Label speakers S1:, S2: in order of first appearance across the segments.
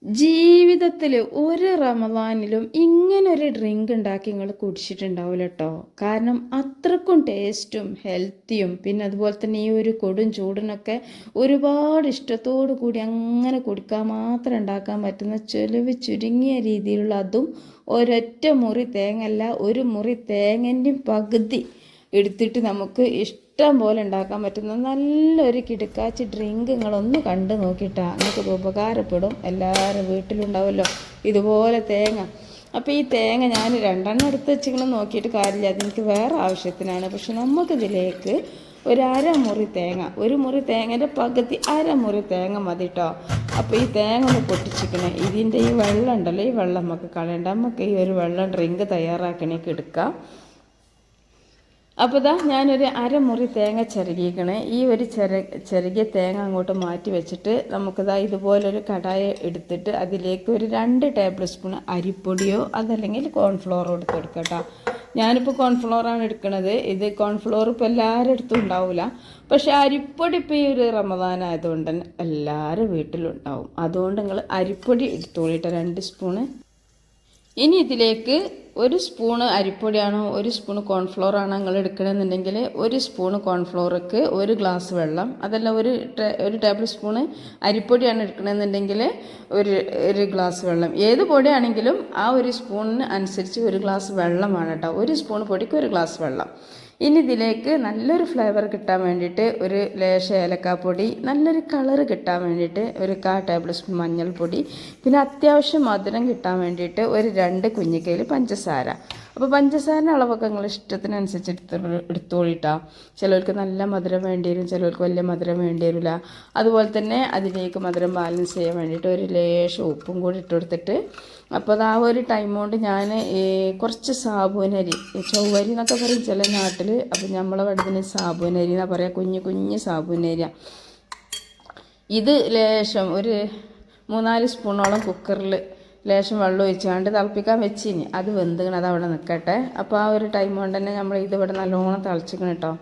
S1: ജീവിതത്തിൽ ഒരു റമദാനിലും ഇങ്ങനൊരു ഡ്രിങ്ക് ഉണ്ടാക്കി നിങ്ങൾ കുടിച്ചിട്ടുണ്ടാവില്ല കേട്ടോ. കാരണം അത്രക്കും ടേസ്റ്റും ഹെൽത്തിയും പിന്നെ അതുപോലെ തന്നെ ഈ ഒരു കൊടും ചൂടിനൊക്കെ ഒരുപാട് ഇഷ്ടത്തോടു കൂടി അങ്ങനെ കുടിക്കാൻ മാത്രം ഉണ്ടാക്കാൻ പറ്റുന്ന ചെലവ് ചുരുങ്ങിയ രീതിയിലുള്ള അതും ഒരൊറ്റ മുറി തേങ്ങല്ല, ഒരു മുറി തേങ്ങൻ്റെയും പകുതി എടുത്തിട്ട് നമുക്ക് ഇഷ്ടം പോലെ ഉണ്ടാക്കാൻ പറ്റുന്ന നല്ലൊരു കിടുക്കാച്ചി ഡ്രിങ്ക് നിങ്ങളൊന്ന് കണ്ടു നോക്കിയിട്ടാ നിങ്ങൾക്ക് ഉപകാരപ്പെടും. എല്ലാവരും വീട്ടിലുണ്ടാവുമല്ലോ ഇതുപോലെ തേങ്ങ. അപ്പോൾ ഈ തേങ്ങ ഞാൻ 2 എടുത്ത് വെച്ചിങ്ങനെ നോക്കിയിട്ട് കാര്യമില്ല, അതെനിക്ക് വേറെ ആവശ്യത്തിനാണ്. പക്ഷെ നമുക്കിതിലേക്ക് ഒരു അരമുറി തേങ്ങ, ഒരു മുറി തേങ്ങൻ്റെ പകുതി അരമുറി തേങ്ങ മതി കേട്ടോ. അപ്പോൾ ഈ തേങ്ങ ഒന്ന് പൊട്ടിച്ചിക്കണേ. ഇതിൻ്റെ ഈ വെള്ളം ഉണ്ടല്ലോ, ഈ വെള്ളം നമുക്ക് കളയണ്ട. നമുക്ക് ഈ ഒരു വെള്ളം ഡ്രിങ്ക് തയ്യാറാക്കണേക്ക് എടുക്കാം. അപ്പോൾ ഞാനൊരു അരമുറി തേങ്ങ ചിരകിക്കണേ. ഈ ഒരു ചിരകിയ തേങ്ങ അങ്ങോട്ട് മാറ്റി വെച്ചിട്ട് നമുക്കിതാ ഇതുപോലൊരു കടായ എടുത്തിട്ട് അതിലേക്ക് ഒരു 2 ടേബിൾ സ്പൂൺ അരിപ്പൊടിയോ അതല്ലെങ്കിൽ കോൺഫ്ലോറോ എടുത്തെടുക്കാം കേട്ടോ. ഞാനിപ്പോൾ കോൺഫ്ലോറാണ് എടുക്കുന്നത്. ഇത് കോൺഫ്ലോർ ഇപ്പോൾ എല്ലാവരും അടുത്തും ഉണ്ടാവില്ല, പക്ഷേ അരിപ്പൊടി ഇപ്പോൾ ഈ ഒരു റമദാൻ ആയതുകൊണ്ട് തന്നെ എല്ലാവരും വീട്ടിലുണ്ടാവും. അതുകൊണ്ട് നിങ്ങൾ അരിപ്പൊടി എടുത്തോളിട്ടോ, 2 സ്പൂണ്. ഇനി ഇതിലേക്ക് 1 സ്പൂണ് അരിപ്പൊടിയാണോ 1 സ്പൂണ് കോൺഫ്ലോർ ആണോ നിങ്ങൾ എടുക്കണമെന്നുണ്ടെങ്കിൽ 1 സ്പൂണ് കോൺഫ്ലോർക്ക് 1 ഗ്ലാസ് വെള്ളം, അതല്ല ഒരു ടേബിൾ സ്പൂണ് അരിപ്പൊടിയാണ് എടുക്കണമെന്നുണ്ടെങ്കിൽ ഒരു ഗ്ലാസ് വെള്ളം. ഏത് പൊടിയാണെങ്കിലും ആ 1 സ്പൂണിന് അനുസരിച്ച് 1 ഗ്ലാസ് വെള്ളമാണ് കേട്ടോ. 1 സ്പൂൺ പൊടിക്ക് 1 ഗ്ലാസ് വെള്ളം. ഇനി ഇതിലേക്ക് നല്ലൊരു ഫ്ലേവർ കിട്ടാൻ വേണ്ടിയിട്ട് ഒരു ലേശ ഏലക്കാപ്പൊടി, നല്ലൊരു കളറ് കിട്ടാൻ വേണ്ടിയിട്ട് ഒരു 1/4 ടേബിൾ സ്പൂൺ മഞ്ഞൾപ്പൊടി, പിന്നെ അത്യാവശ്യം മധുരം കിട്ടാൻ വേണ്ടിയിട്ട് ഒരു 2 കുഞ്ഞിക്കയിൽ പഞ്ചസാര. അപ്പോൾ പഞ്ചസാരൻ്റെ അളവൊക്കെ നിങ്ങൾ ഇഷ്ടത്തിനനുസരിച്ച് എടുത്തോളിട്ടാ. ചിലർക്ക് നല്ല മധുരം വേണ്ടി വരും, ചിലർക്ക് വലിയ മധുരം വേണ്ടി വരില്ല. അതുപോലെ തന്നെ അതിലേക്ക് മധുരം ബാലൻസ് ചെയ്യാൻ വേണ്ടിയിട്ട് ഒരു ലേശം ഉപ്പും കൂടി ഇട്ട് കൊടുത്തിട്ട്, അപ്പോൾ ആ ഒരു ടൈം കൊണ്ട് ഞാൻ കുറച്ച് സാബൂനരി, ചൊവ്വരി എന്നൊക്കെ പറയും ചില നാട്ടിൽ, അപ്പോൾ നമ്മളെ വെള്ളത്തിന് സാബൂനരി എന്നാണ് പറയുക, കുഞ്ഞ് സാബൂനരിയാണ്. ഇത് ലേശം ഒരു 3-4 സ്പൂണോളം കുക്കറിൽ ലേശം വെള്ളം ഒഴിച്ചാണ്ട് തിളപ്പിക്കാൻ വെച്ചിനി. അത് വെന്തിക്കണം, അത് അവിടെ നിൽക്കട്ടെ. അപ്പോൾ ആ ഒരു ടൈം കൊണ്ട് തന്നെ നമ്മൾ ഇതിവിടെ നല്ലോണം തിളച്ചിക്കണം കേട്ടോ.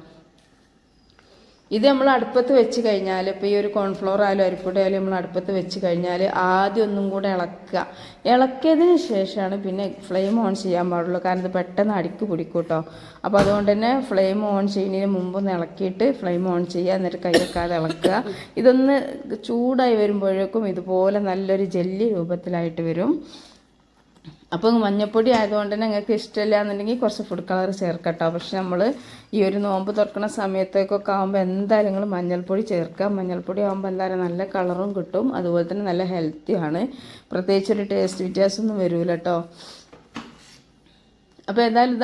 S1: ഇത് നമ്മൾ അടുപ്പത്ത് വെച്ച് കഴിഞ്ഞാൽ, ഇപ്പോൾ ഈ ഒരു കോൺഫ്ലോർ ആയാലും അരിപ്പൊടി ആയാലും നമ്മൾ അടുപ്പത്ത് വെച്ച് കഴിഞ്ഞാൽ ആദ്യം ഒന്നും കൂടെ ഇളക്കുക. ഇളക്കിയതിന് ശേഷമാണ് പിന്നെ ഫ്ലെയിം ഓൺ ചെയ്യാൻ പാടുള്ളൂ. കാരണം ഇത് പെട്ടെന്ന് അടിക്ക് പിടിക്കും കേട്ടോ. അപ്പോൾ അതുകൊണ്ട് തന്നെ ഫ്ലെയിം ഓൺ ചെയ്യുന്നതിന് മുമ്പൊന്ന് ഇളക്കിയിട്ട് ഫ്ലെയിം ഓൺ ചെയ്യുക, എന്നിട്ട് കൈ വെക്കാതെ ഇളക്കുക. ഇതൊന്ന് ചൂടായി വരുമ്പോഴേക്കും ഇതുപോലെ നല്ലൊരു ജെല്ലി രൂപത്തിലായിട്ട് വരും. അപ്പോൾ മഞ്ഞപ്പൊടി ആയതുകൊണ്ട് തന്നെ നിങ്ങൾക്ക് ഇഷ്ടമില്ല എന്നുണ്ടെങ്കിൽ കുറച്ച് ഫുഡ് കളർ ചേർക്കട്ടോ. പക്ഷെ നമ്മൾ ഈ ഒരു നോമ്പ് തുറക്കുന്ന സമയത്തേക്കൊക്കെ ആകുമ്പോൾ എന്തായാലും നിങ്ങൾ മഞ്ഞൾപ്പൊടി ചേർക്കുക. മഞ്ഞൾപ്പൊടി ആകുമ്പോൾ എന്തായാലും നല്ല കളറും കിട്ടും, അതുപോലെ തന്നെ നല്ല ഹെൽത്തിയാണ്. പ്രത്യേകിച്ചൊരു ടേസ്റ്റ് വ്യത്യാസമൊന്നും വരില്ല കേട്ടോ. അപ്പോൾ എന്തായാലും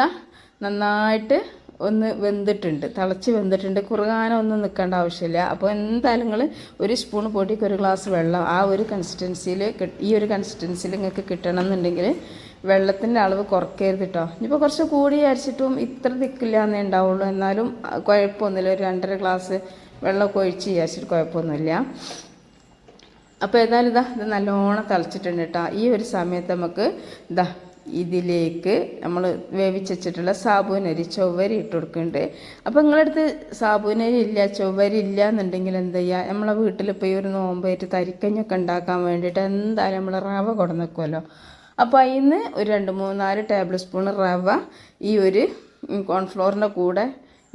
S1: നന്നായിട്ട് ഒന്ന് വെന്തിട്ടുണ്ട്, തിളച്ച് വെന്തിട്ടുണ്ട്. കുറുകാനൊന്നും നിൽക്കേണ്ട ആവശ്യമില്ല. അപ്പോൾ എന്തായാലും നിങ്ങൾ 1 സ്പൂൺ പൊടിക്ക് 1 ഗ്ലാസ് വെള്ളം ആ ഒരു കൺസിസ്റ്റൻസിയിൽ, ഈ ഒരു കൺസിസ്റ്റൻസിയിൽ നിങ്ങൾക്ക് കിട്ടണം എന്നുണ്ടെങ്കിൽ വെള്ളത്തിൻ്റെ അളവ് കുറയ്ക്കരുത് കേട്ടോ. ഇനിയിപ്പോൾ കുറച്ച് കൂടി അരിച്ചിട്ടും ഇത്ര തിക്കില്ല എന്നേ ഉണ്ടാവുള്ളൂ, എന്നാലും കുഴപ്പമൊന്നുമില്ല. ഒരു 2.5 ഗ്ലാസ് വെള്ളമൊക്കെ ഒഴിച്ച് വിചാരിച്ചിട്ട് കുഴപ്പമൊന്നുമില്ല. അപ്പോൾ ഏതായാലും ഇത് നല്ലോണം തിളച്ചിട്ടുണ്ട് കേട്ടോ. ഈ ഒരു സമയത്ത് നമുക്ക് ഇതിലേക്ക് നമ്മൾ വേവിച്ച് വെച്ചിട്ടുള്ള സാബൂനരി, ചൊവ്വരി ഇട്ട് കൊടുക്കുന്നുണ്ട്. അപ്പോൾ നിങ്ങളടുത്ത് സാബൂനരി ഇല്ല, ചൊവ്വരി ഇല്ല എന്നുണ്ടെങ്കിൽ എന്താ ചെയ്യുക, നമ്മളെ വീട്ടിലിപ്പോൾ ഈ ഒരു നോമ്പായിട്ട് തരിക്കഞ്ഞൊക്കെ ഉണ്ടാക്കാൻ വേണ്ടിയിട്ട് എന്തായാലും നമ്മൾ റവ കൊണ്ടുവന്ന് വെക്കുമല്ലോ. അപ്പോൾ അതിൽ നിന്ന് ഒരു 2-3-4 ടേബിൾ സ്പൂൺ റവ ഈ ഒരു കോൺഫ്ലോറിൻ്റെ കൂടെ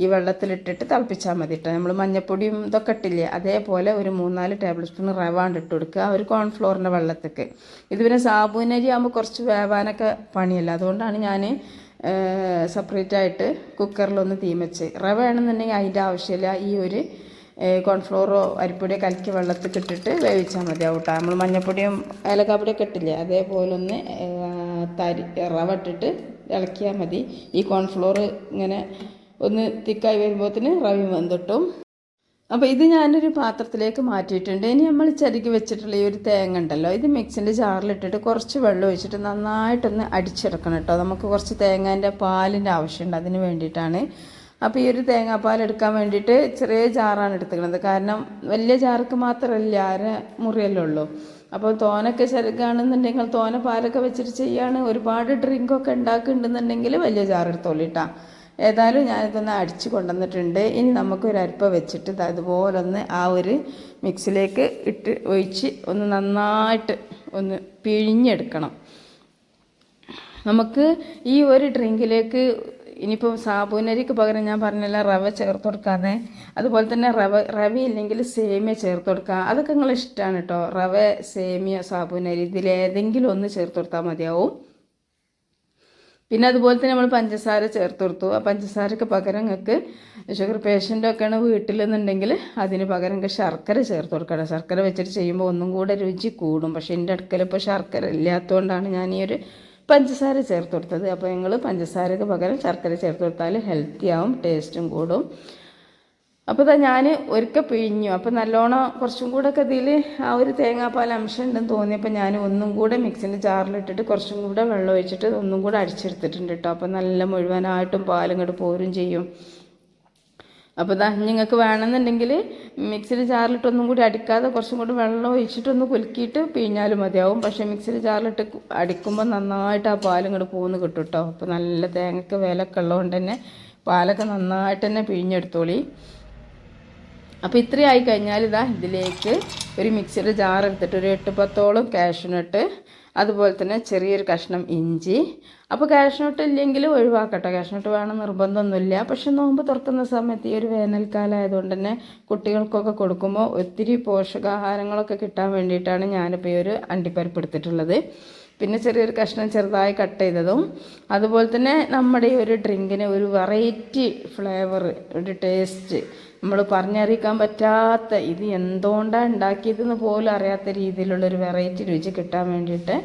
S1: ഈ വെള്ളത്തിലിട്ടിട്ട് തിളപ്പിച്ചാൽ മതി കേട്ടോ. നമ്മൾ മഞ്ഞപ്പൊടിയും ഇതൊക്കെ ഇട്ടില്ലേ, അതേപോലെ ഒരു 3-4 ടേബിൾ സ്പൂൺ റവ ഇട്ട് കൊടുക്കുക ഒരു കോൺഫ്ലോറിൻ്റെ വെള്ളത്തേക്ക്. ഇത് പിന്നെ സാബൂനരി ആകുമ്പോൾ കുറച്ച് വേവാനൊക്കെ പണിയല്ല, അതുകൊണ്ടാണ് ഞാൻ സെപ്പറേറ്റ് ആയിട്ട് കുക്കറിലൊന്ന് തീമച്ച്. റവ ആണെന്നുണ്ടെങ്കിൽ അതിൻ്റെ ആവശ്യമില്ല, ഈ ഒരു കോൺഫ്ലോറോ അരിപ്പൊടിയോ കലക്കി വെള്ളത്തിൽ ഇട്ടിട്ട് വേവിച്ചാൽ മതിയാവും കേട്ടോ. നമ്മൾ മഞ്ഞപ്പൊടിയും ഏലക്കാപ്പൊടിയൊക്കെ ഇട്ടില്ലേ, അതേപോലെ ഒന്ന് റവ ഇട്ടിട്ട് ഇളക്കിയാൽ മതി. ഈ കോൺഫ്ലോർ ഇങ്ങനെ ഒന്ന് തിക്കായി വരുമ്പോഴത്തേന് റവി വെന്തിട്ടും. അപ്പോൾ ഇത് ഞാനൊരു പാത്രത്തിലേക്ക് മാറ്റിയിട്ടുണ്ട്. ഇനി നമ്മൾ ചരുക്കി വെച്ചിട്ടുള്ള ഈ ഒരു തേങ്ങ ഉണ്ടല്ലോ, ഇത് മിക്സിൻ്റെ ജാറിലിട്ടിട്ട് കുറച്ച് വെള്ളം ഒഴിച്ചിട്ട് നന്നായിട്ടൊന്ന് അടിച്ചെടുക്കണം കേട്ടോ. നമുക്ക് കുറച്ച് തേങ്ങേൻ്റെ പാലിൻ്റെ ആവശ്യമുണ്ട്, അതിന് വേണ്ടിയിട്ടാണ്. അപ്പോൾ ഈ ഒരു തേങ്ങാപ്പാൽ എടുക്കാൻ വേണ്ടിയിട്ട് ചെറിയ ജാറാണ് എടുത്തിരിക്കുന്നത്. കാരണം വലിയ ജാർക്ക് മാത്രമല്ല, മുറിയല്ലേ ഉള്ളൂ. അപ്പോൾ തോനൊക്കെ ചെറുകാണെന്നുണ്ടെങ്കിൽ തോന പാലൊക്കെ വെച്ചിട്ട് ചെയ്യാണ്, ഒരുപാട് ഡ്രിങ്കൊക്കെ ഉണ്ടാക്കുന്നുണ്ടെന്നുണ്ടെങ്കിൽ വലിയ ജാർ എടുത്തോളിട്ടാ. ഏതായാലും ഞാനിതൊന്ന് അടിച്ച് കൊണ്ടുവന്നിട്ടുണ്ട്. ഇനി നമുക്കൊരു അരിപ്പ വെച്ചിട്ട് അതുപോലൊന്ന് ആ ഒരു മിക്സിലേക്ക് ഇട്ട് ഒഴിച്ച് ഒന്ന് നന്നായിട്ട് ഒന്ന് പിഴിഞ്ഞെടുക്കണം. നമുക്ക് ഈ ഒരു ഡ്രിങ്കിലേക്ക് ഇനിയിപ്പോൾ സാബൂനരിക്ക് പകരം ഞാൻ പറഞ്ഞില്ല റവ ചേർത്ത് കൊടുക്കാതെ, അതുപോലെ തന്നെ റവ ഇല്ലെങ്കിൽ സേമിയ ചേർത്ത് കൊടുക്കുക. അതൊക്കെ നിങ്ങൾ ഇഷ്ടമാണ് കേട്ടോ. റവ, സേമിയ, സാബൂനരി ഇതിലേതെങ്കിലും ഒന്ന് ചേർത്ത് കൊടുത്താൽ മതിയാവും. പിന്നെ അതുപോലെ തന്നെ നമ്മൾ പഞ്ചസാര ചേർത്ത് കൊടുത്തു. ആ പഞ്ചസാരക്ക് പകരം നിങ്ങൾക്ക് ഷുഗർ പേഷ്യൻ്റൊക്കെയാണ് വീട്ടിലെന്നുണ്ടെങ്കിൽ അതിന് പകരം ശർക്കര ചേർത്ത് കൊടുക്കണം. ശർക്കര വെച്ചിട്ട് ചെയ്യുമ്പോൾ ഒന്നും കൂടെ രുചി കൂടും. പക്ഷേ എൻ്റെ അടുക്കൽ ഇപ്പോൾ ശർക്കര ഇല്ലാത്തതുകൊണ്ടാണ് ഞാൻ ഈ ഒരു പഞ്ചസാര ചേർത്ത് കൊടുത്തത്. അപ്പോൾ നിങ്ങൾ പഞ്ചസാരക്ക് പകരം ശർക്കര ചേർത്ത് കൊടുത്താൽ ഹെൽത്തി ആവും, ടേസ്റ്റും കൂടും. അപ്പോൾ ഞാൻ ഒരിക്കൽ പിഴിഞ്ഞു. അപ്പോൾ നല്ലോണം കുറച്ചും കൂടെ ഒക്കെ ഇതിൽ ആ ഒരു തേങ്ങാപ്പാൽ അംശം ഉണ്ടെന്ന് തോന്നിയപ്പോൾ ഞാൻ ഒന്നും കൂടെ മിക്സിൻ്റെ ജാറിലിട്ടിട്ട് കുറച്ചും കൂടെ വെള്ളം ഒഴിച്ചിട്ട് ഒന്നും കൂടെ അടിച്ചെടുത്തിട്ടുണ്ട് കേട്ടോ. അപ്പോൾ നല്ല മുഴുവനായിട്ടും പാലിങ്ങോട്ട് പോരും ചെയ്യും. അപ്പോൾ നിങ്ങൾക്ക് വേണമെന്നുണ്ടെങ്കിൽ മിക്സിയുടെ ജാറിലിട്ട് ഒന്നും കൂടി അടിക്കാതെ കുറച്ചും കൂടി വെള്ളം ഒഴിച്ചിട്ടൊന്ന് കുലുക്കിയിട്ട് പിഴിഞ്ഞാലും മതിയാവും. പക്ഷേ മിക്സിയുടെ ജാറിലിട്ട് അടിക്കുമ്പോൾ നന്നായിട്ട് ആ പാലിങ്ങോട്ട് പോന്ന് കിട്ടും കേട്ടോ. അപ്പോൾ നല്ല തേങ്ങയ്ക്ക് വിലയൊക്കെ ഉള്ളതുകൊണ്ട് തന്നെ പാലൊക്കെ നന്നായിട്ട് തന്നെ പിഴിഞ്ഞെടുത്തോളി. അപ്പോൾ ഇത്രയും ആയി കഴിഞ്ഞാൽ ഇതിലേക്ക് ഒരു മിക്സിയുടെ ജാർ എടുത്തിട്ട് ഒരു 8-10ഓളം കാഷ്യൂനട്ട്, അതുപോലെ തന്നെ ചെറിയൊരു കഷ്ണം ഇഞ്ചി. അപ്പോൾ കാഷ്യൂനട്ട് ഇല്ലെങ്കിൽ ഒഴിവാക്കട്ടെ, കാഷ്യൂനട്ട് വേണം നിർബന്ധമൊന്നുമില്ല. പക്ഷെ നോമ്പ് തുറക്കുന്ന സമയത്ത് ഈ ഒരു വേനൽക്കാലം ആയതുകൊണ്ട് തന്നെ കുട്ടികൾക്കൊക്കെ കൊടുക്കുമ്പോൾ ഒത്തിരി പോഷകാഹാരങ്ങളൊക്കെ കിട്ടാൻ വേണ്ടിയിട്ടാണ് ഞാനിപ്പോൾ ഈ ഒരു അണ്ടിപ്പരിപ്പ് എടുത്തിട്ടുള്ളത്. പിന്നെ ചെറിയൊരു കഷ്ണം ചെറുതായി കട്ട് ചെയ്തതും, അതുപോലെ തന്നെ നമ്മുടെ ഈ ഒരു ഡ്രിങ്കിന് ഒരു വെറൈറ്റി ഫ്ലേവർ, ഒരു ടേസ്റ്റ് നമ്മൾ പറഞ്ഞറിയിക്കാൻ പറ്റാത്ത, ഇത് എന്തുകൊണ്ടാണ് ഉണ്ടാക്കിയതെന്ന് പോലും അറിയാത്ത രീതിയിലുള്ളൊരു വെറൈറ്റി രുചി കിട്ടാൻ വേണ്ടിയിട്ട്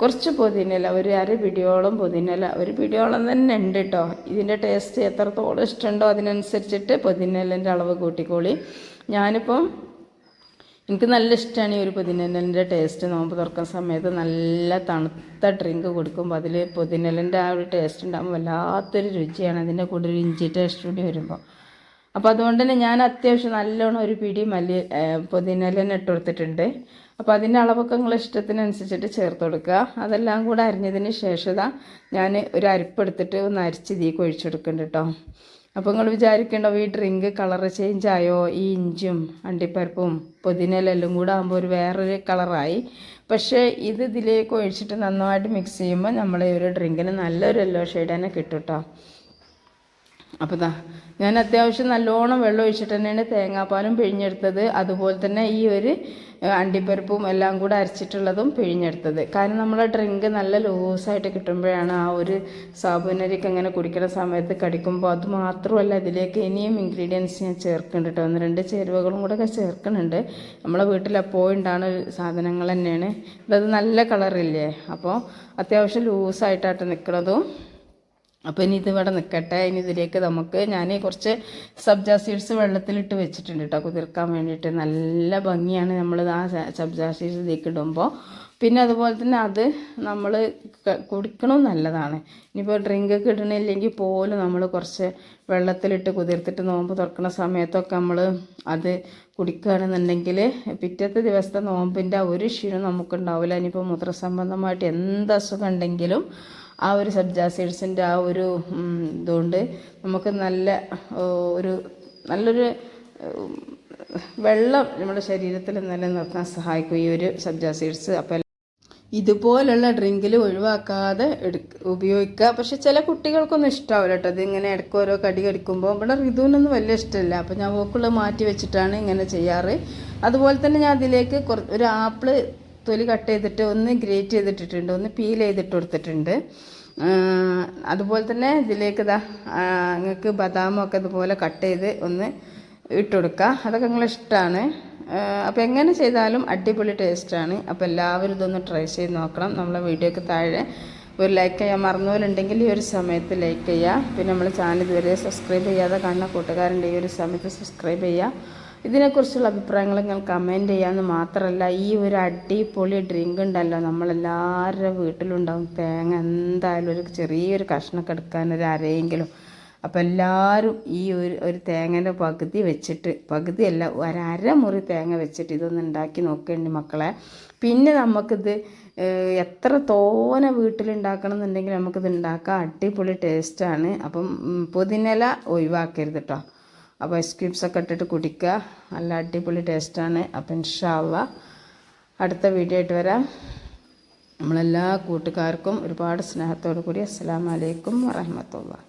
S1: കുറച്ച് പുതിനയില, ഒരു പിടിയോളം പുതിനയില, ഒരു പിടിയോളം തന്നെ ഉണ്ട് കേട്ടോ. ഇതിൻ്റെ ടേസ്റ്റ് എത്രത്തോളം ഇഷ്ടമുണ്ടോ അതിനനുസരിച്ചിട്ട് പുതിനയിലൻ്റെ അളവ് കൂട്ടിക്കോളി. ഞാനിപ്പം എനിക്ക് നല്ല ഇഷ്ടമാണ് ഈ ഒരു പുതിനയിലൻ്റെ ടേസ്റ്റ്. നോമ്പ് തുറക്കുന്ന സമയത്ത് നല്ല തണുത്ത ഡ്രിങ്ക് കൊടുക്കുമ്പോൾ അതിൽ പുതിനയിലൻ്റെ ആ ഒരു ടേസ്റ്റ് ഉണ്ടാകുമ്പോൾ വല്ലാത്തൊരു രുചിയാണ്. അതിൻ്റെ കൂടെ ഒരു ഇഞ്ചി ടേസ്റ്റ് കൂടി വരുമ്പോൾ. അപ്പോൾ അതുകൊണ്ട് തന്നെ ഞാൻ അത്യാവശ്യം നല്ലോണം ഒരു പിടി പുതിനയില ഇട്ട് കൊടുത്തിട്ടുണ്ട്. അപ്പോൾ അതിൻ്റെ അളവൊക്കെ നിങ്ങളുടെ ഇഷ്ടത്തിനനുസരിച്ചിട്ട് ചേർത്ത് കൊടുക്കുക. അതെല്ലാം കൂടെ അരിഞ്ഞതിന് ശേഷം ഞാൻ ഒരു അരിപ്പെടുത്തിട്ട് ഒന്ന് അരിച്ച് ഇതിലേക്ക് ഒഴിച്ചെടുക്കുന്നുണ്ട് കേട്ടോ. അപ്പോൾ നിങ്ങൾ വിചാരിക്കേണ്ടോ ഈ ഡ്രിങ്ക് കളർ ചേഞ്ച് ആയോ, ഈ ഇഞ്ചും അണ്ടിപ്പരിപ്പും പുതിനയിലെല്ലാം കൂടെ ആകുമ്പോൾ ഒരു വേറൊരു കളറായി. പക്ഷേ ഇതിലേക്ക് ഒഴിച്ചിട്ട് നന്നായിട്ട് മിക്സ് ചെയ്യുമ്പോൾ നമ്മളെ ഒരു ഡ്രിങ്കിന് നല്ലൊരു യെല്ലോ ഷെയ്ഡ് തന്നെ കിട്ടും കേട്ടോ. അപ്പോൾ ഞാൻ അത്യാവശ്യം നല്ലോണം വെള്ളം ഒഴിച്ചിട്ട് തന്നെയാണ് തേങ്ങാപ്പാലും പിഴിഞ്ഞെടുത്തത്, അതുപോലെ തന്നെ ഈ ഒരു അണ്ടിപ്പരിപ്പും എല്ലാം കൂടെ അരച്ചിട്ടുള്ളതും പിഴിഞ്ഞെടുത്തത്. കാരണം നമ്മളെ ഡ്രിങ്ക് നല്ല ലൂസായിട്ട് കിട്ടുമ്പോഴാണ് ആ ഒരു സാബൂനരിക്ക് അങ്ങനെ കുടിക്കുന്ന സമയത്ത് കടിക്കുമ്പോൾ. അത് മാത്രമല്ല ഇതിലേക്ക് ഇനിയും ഇൻഗ്രീഡിയൻസ് ഞാൻ ചേർക്കുന്നുണ്ട് കേട്ടോ. 1-2 ചേരുവകളും കൂടെ ഒക്കെ ചേർക്കുന്നുണ്ട്. നമ്മളെ വീട്ടിൽ എപ്പോഴും ഉണ്ടാകുന്ന സാധനങ്ങൾ തന്നെയാണ്. ഇതത് നല്ല കളറില്ലേ, അപ്പോൾ അത്യാവശ്യം ലൂസായിട്ടായിട്ട് നിൽക്കുന്നതും. അപ്പോൾ ഇനി ഇതിവിടെ നിൽക്കട്ടെ. ഇനി ഇതിലേക്ക് ഞാൻ കുറച്ച് സബ്ജ സീഡ്സ് വെള്ളത്തിലിട്ട് വെച്ചിട്ടുണ്ട് കേട്ടോ, കുതിർക്കാൻ വേണ്ടിയിട്ട്. നല്ല ഭംഗിയാണ് നമ്മൾ ആ സബ്ജ സീഡ്സ് ഇതിലേക്ക് ഇടുമ്പോൾ. പിന്നെ അതുപോലെ തന്നെ അത് നമ്മൾ കുടിക്കണം നല്ലതാണ്. ഇനിയിപ്പോൾ ഡ്രിങ്കൊക്കെ ഇടണില്ലെങ്കിൽ പോലും നമ്മൾ കുറച്ച് വെള്ളത്തിലിട്ട് കുതിർത്തിട്ട് നോമ്പ് തുറക്കുന്ന സമയത്തൊക്കെ നമ്മൾ അത് കുടിക്കുകയാണെന്നുണ്ടെങ്കിൽ പിറ്റത്തെ ദിവസത്തെ നോമ്പിൻ്റെ ഒരു ക്ഷീണം നമുക്കുണ്ടാവില്ല. ഇനിയിപ്പോൾ മൂത്രസംബന്ധമായിട്ട് എന്ത് അസുഖം ഉണ്ടെങ്കിലും ആ ഒരു സബ്ജ സീഡ്സിൻ്റെ ആ ഒരു ഇതുകൊണ്ട് നമുക്ക് നല്ലൊരു വെള്ളം നമ്മുടെ ശരീരത്തിൽ നിലനിർത്താൻ സഹായിക്കും ഈ ഒരു സബ്ജ സീഡ്സ്. അപ്പോൾ ഇതുപോലുള്ള ഡ്രിങ്കിൽ ഒഴിവാക്കാതെ ഉപയോഗിക്കുക. പക്ഷെ ചില കുട്ടികൾക്കൊന്നും ഇഷ്ടമാവില്ല കേട്ടോ. ഇതിങ്ങനെ ഇടയ്ക്ക് ഓരോ കടി കടിക്കുമ്പോൾ. ഇവിടെ ഋതുവിനൊന്നും വലിയ ഇഷ്ടമില്ല. അപ്പോൾ ഞാൻ ഓക്കുള്ള മാറ്റി വെച്ചിട്ടാണ് ഇങ്ങനെ ചെയ്യാറ്. അതുപോലെ തന്നെ ഞാൻ അതിലേക്ക് ഒരു ആപ്പിൾ തൊലി കട്ട് ചെയ്തിട്ട് ഒന്ന് ഗ്രേറ്റ് ചെയ്തിട്ടിട്ടുണ്ട്, ഒന്ന് പീൽ ചെയ്തിട്ട് കൊടുത്തിട്ടുണ്ട്. അതുപോലെ തന്നെ ഇതിലേക്ക് നിങ്ങൾക്ക് ബദാമൊക്കെ ഇതുപോലെ കട്ട് ചെയ്ത് ഒന്ന് ഇട്ട് കൊടുക്കുക. അതൊക്കെ നിങ്ങളിഷ്ടമാണ്. അപ്പോൾ എങ്ങനെ ചെയ്താലും അടിപൊളി ടേസ്റ്റാണ്. അപ്പോൾ എല്ലാവരും ഇതൊന്ന് ട്രൈ ചെയ്ത് നോക്കണം. നമ്മളെ വീഡിയോക്ക് താഴെ ഒരു ലൈക്ക് ചെയ്യാൻ മറന്നുപോലുണ്ടെങ്കിൽ ഈ ഒരു സമയത്ത് ലൈക്ക് ചെയ്യുക. പിന്നെ നമ്മൾ ചാനൽ ഇതുവരെ സബ്സ്ക്രൈബ് ചെയ്യാതെ കാണുന്ന കൂട്ടുകാരുണ്ട്, ഈ ഒരു സമയത്ത് സബ്സ്ക്രൈബ് ചെയ്യുക. ഇതിനെക്കുറിച്ചുള്ള അഭിപ്രായങ്ങൾ നിങ്ങൾ കമൻറ്റ് ചെയ്യാമെന്ന് മാത്രമല്ല, ഈ ഒരു അടിപൊളി ഡ്രിങ്ക് ഉണ്ടല്ലോ നമ്മളെല്ലാവരുടെ വീട്ടിലുണ്ടാവും. തേങ്ങ എന്തായാലും ഒരു ചെറിയൊരു കഷ്ണമൊക്കെ എടുക്കാൻ ഒരു അരയെങ്കിലും. അപ്പോൾ എല്ലാവരും ഈ ഒരു തേങ്ങേൻ്റെ പകുതി വെച്ചിട്ട്, പകുതിയല്ല ഒരര മുറി തേങ്ങ വെച്ചിട്ട് ഇതൊന്ന് ഉണ്ടാക്കി നോക്കേണ്ടി മക്കളെ. പിന്നെ നമുക്കിത് എത്ര തോനെ വീട്ടിലുണ്ടാക്കണം എന്നുണ്ടെങ്കിൽ നമുക്കിത് ഉണ്ടാക്കാം. അടിപൊളി ടേസ്റ്റാണ്. അപ്പം പുതിനയില ഒഴിവാക്കരുത് കേട്ടോ. അപ്പോൾ ഐസ് ക്യൂബ്സൊക്കെ ഇട്ടിട്ട് കുടിക്കുക. നല്ല അടിപൊളി ടേസ്റ്റാണ്. അപ്പോൾ ഇൻഷാ അല്ലാഹ് അടുത്ത വീഡിയോ ആയിട്ട് വരാം. നമ്മളെല്ലാ കൂട്ടുകാർക്കും ഒരുപാട് സ്നേഹത്തോടു കൂടി അസ്സലാമു അലൈക്കും വറഹ്മത്തുള്ളാഹി.